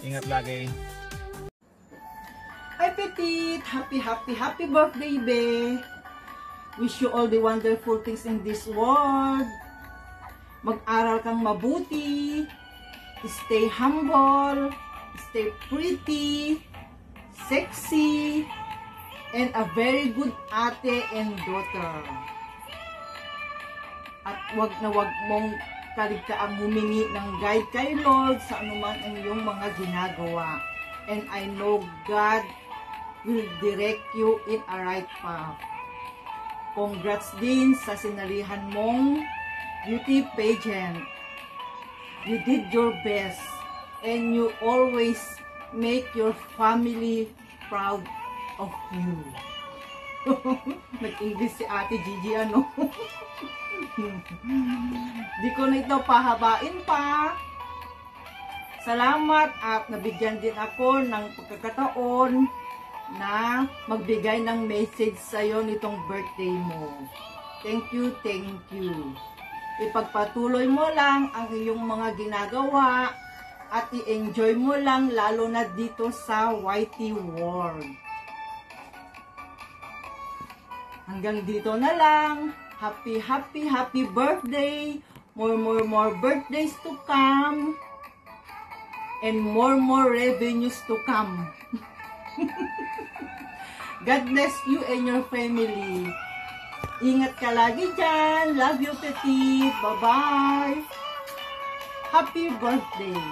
Ingat lagi. Hi, Petit! Happy birthday, be! Wish you all the wonderful things in this world. Mag-aral kang mabuti. Stay humble. Stay pretty. Sexy. And a very good ate and daughter. At wag mong kaligtaang humingi ng guide kay Lord sa anuman ang iyong mga ginagawa. And I know God will direct you in a right path. Congrats din sa sinalihan mong beauty pageant. You did your best and you always make your family proud of you. Nag-English si Ate Gigi, ano? Di ko na ito pahabain pa. Salamat at nabigyan din ako ng pagkakataon na magbigay ng message sa'yo nitong birthday mo. Thank you, thank you. Ipagpatuloy mo lang ang iyong mga ginagawa at i-enjoy mo lang lalo na dito sa YT World. Hanggang dito na lang. Happy birthday. More birthdays to come. And more revenues to come. God bless you and your family. Ingat ka lagi dyan. Love you, Petit. Bye-bye. Happy birthday.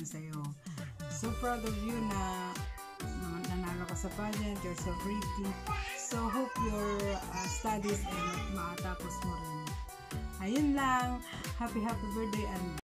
sa'yo. So proud of you na nanalo ka sa pageant, you're so pretty. So hope your studies ay makatapos mo rin. Ayun lang, happy birthday and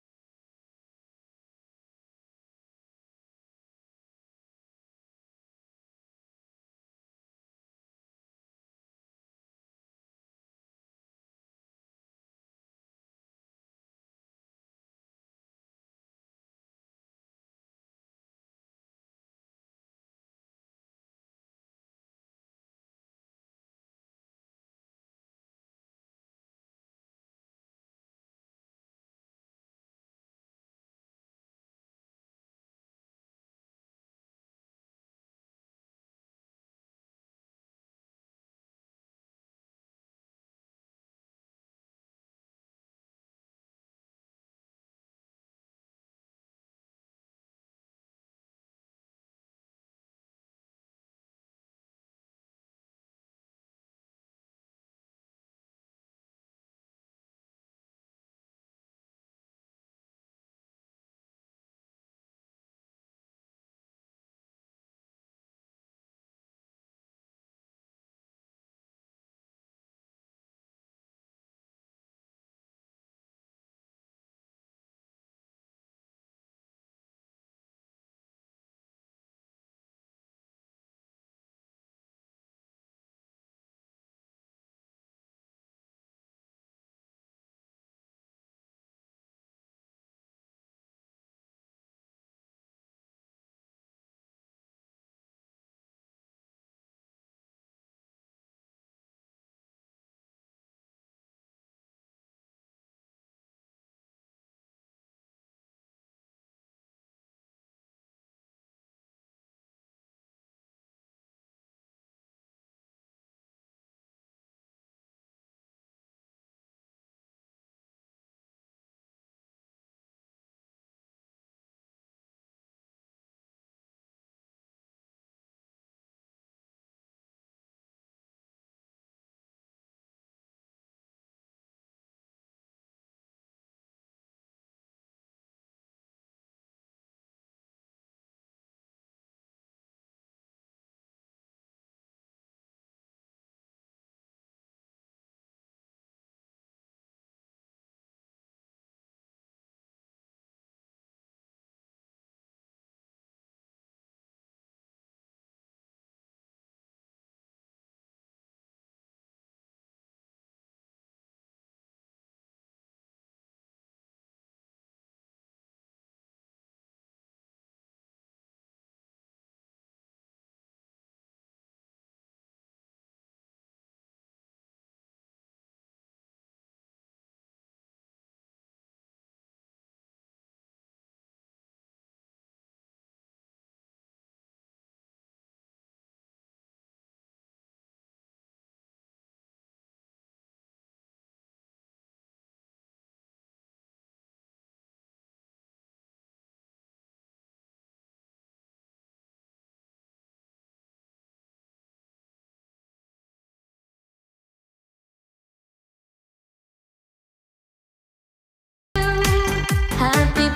happy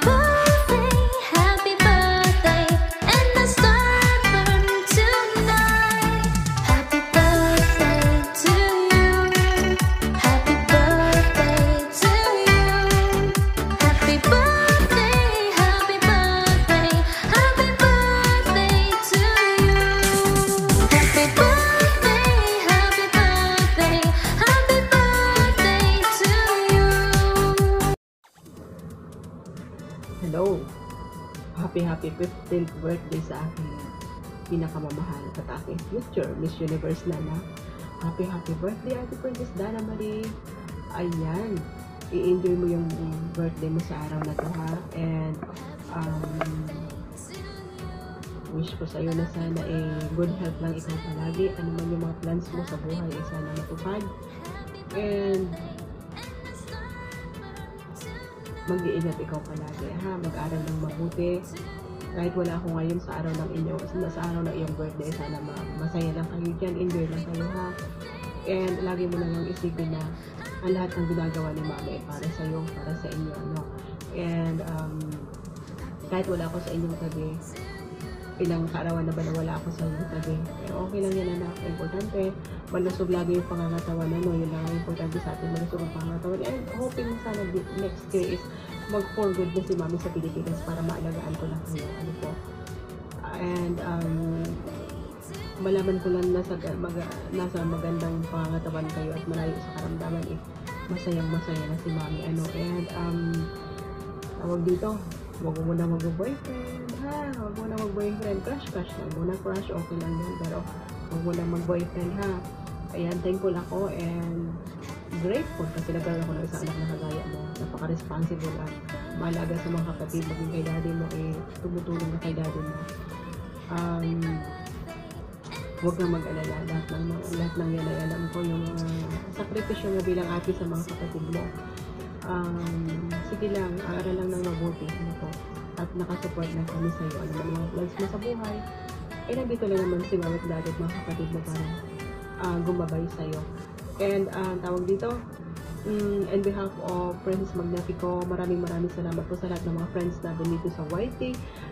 birthday, and the star burn tonight. Happy birthday to you. Happy birthday to you. Happy birthday, happy birthday, happy birthday to you. Happy birthday, happy birthday, happy birthday to you. Hello! Happy 15th birthday sa aking pinakamamahal at aking future Miss Universe Nana. Happy birthday, Ate Princess Dana Marie. Ayan, i-enjoy mo yung birthday mo sa araw na to, ha? And wish ko sa'yo na sana good health lang ikaw palagi. Ano man yung mga plans mo sa buhay ay sana matupad. And mag-iingat ikaw palagi, ha? Mag-aral ng mabuti. Kahit wala ako ngayon sa araw ng inyo, sa araw ng iyong birthday, sana masaya lang kayo dyan, enjoy lang kayo, ha? And lagi mo na lang isipin na ang lahat ng ginagawa ni Mama ay para sa iyo, para sa inyo, ano? And kahit wala ako sa inyong tabi, ilang kaarawan na ba na wala ako sa inyong tabi. Pero okay lang yan, anak. Importante, malusog lagi yung pangangatawan. Ano, yun lang ang importante sa atin, malusog ang pangangatawan. And hoping sana next year is mag-for good na si Mami sa Pilipinas para maalagaan ko lang kayo. Ano po. And, malaman ko lang nasa magandang pangangatawan kayo at malayo sa karamdaman, masayang masaya na si Mami. Ano, and, tawag dito, huwag mo na mag-boyfriend, ha? Huwag mo na mag-boyfriend. Crush lang muna. Crush, okay lang yun. Pero, huwag mo na mag-boyfriend, ha? Ayan, thankful ako and grateful kasi nagkaroon ako ng isang anak na kagaya mo. Napaka-responsible at malaga sa mga kapatid. Maging kay daddy mo, tumutulong na kay daddy mo. Huwag na mag-alala. Lahat ng yan ay alam ko yung sakripisyo mo bilang ate sa mga kapatid mo. Sige lang, aaral lang ng mabuti nito at nakasupport na kami sa iyo. Ano man mga plans mo sa buhay, nandito lang naman si Mami at Daddy at mga kapatid mo para gumabay sa iyo. And tawag dito, on behalf of Princess Magnifico, maraming salamat po sa lahat ng mga friends natin dito sa YT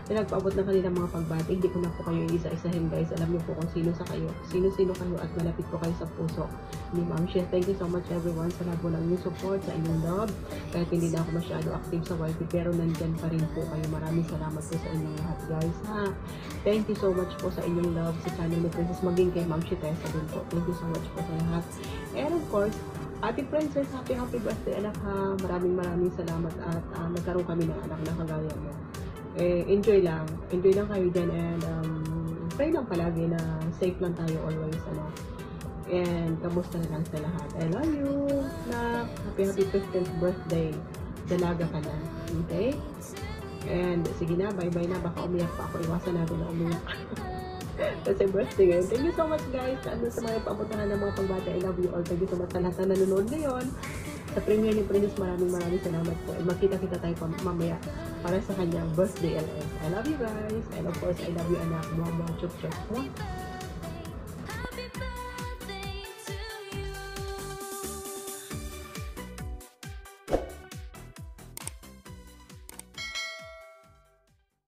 na nagpaabot ng kanilang mga pagbati. Hindi ko na po kayo isa-isahin, guys. Alam niyo po kung sino kayo at malapit po kayo sa puso ni Ma'am Shea. Thank you so much everyone sa lahat po ng new support, sa inyong love. Kahit hindi na ako masyado active sa YT, pero nandyan pa rin po kayo. Maraming salamat po sa inyong lahat, guys. Thank you so much po sa inyong love sa channel ni Princess, maging kay Ma'am Shea Tessa din po. Thank you so much po sa lahat. And of course, Ate Princess, happy birthday anak ha. Maraming salamat at nagkaroon kami ng anak na kagaya mo. Enjoy lang kayo dyan and pray lang palagi na safe lang tayo always, ano. And kamusta na lang sa lahat. I love you na happy 15th birthday. Dalaga ka na, okay? And sige na, bye na, baka umiyak pa ako, iwasan natin na umiyak. Kasi birthday ngayon. Thank you so much, guys. Sa mga papuntahan ng mga pagbata, I love you all. Thank you so much sa lahat na nanonood ngayon. Sa premiere ni Princess, maraming salamat po. And magkita-kita tayo mamaya para sa kanyang birthday LS. I love you, guys. And of course, I love you, anak. Mwah, mwah, chup, chup. Mwah.